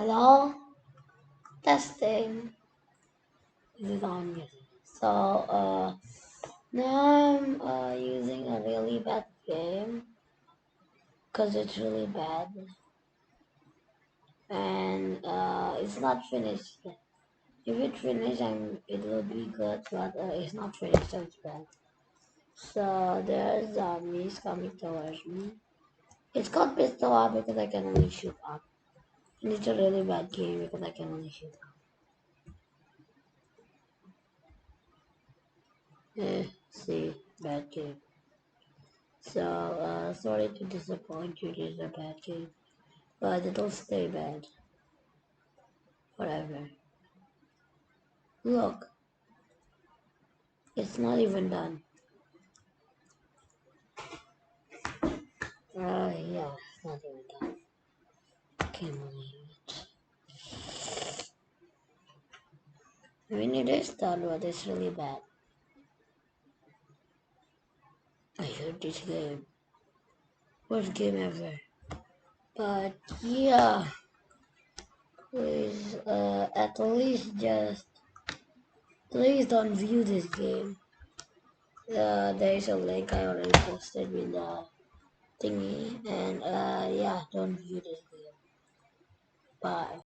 Hello? Testing. Is it on? Yes. So, now I'm using a really bad game because it's really bad and it's not finished yet. If it finished, it will be good, but it's not finished, so it's bad. So there's zombies coming towards me. It's called pistol up because I can only shoot up. And it's a really bad game because I can only shoot up. See, bad game. So, sorry to disappoint you, it is a bad game. But it'll stay bad. Forever. Look. It's not even done. Yeah, it's not even done. I can't believe it. I mean, it is done, but it's really bad. I hate this game. Worst game ever. But yeah, please, at least please don't view this game. There is a link I already posted with the thingy, and yeah, don't view this game. Bye.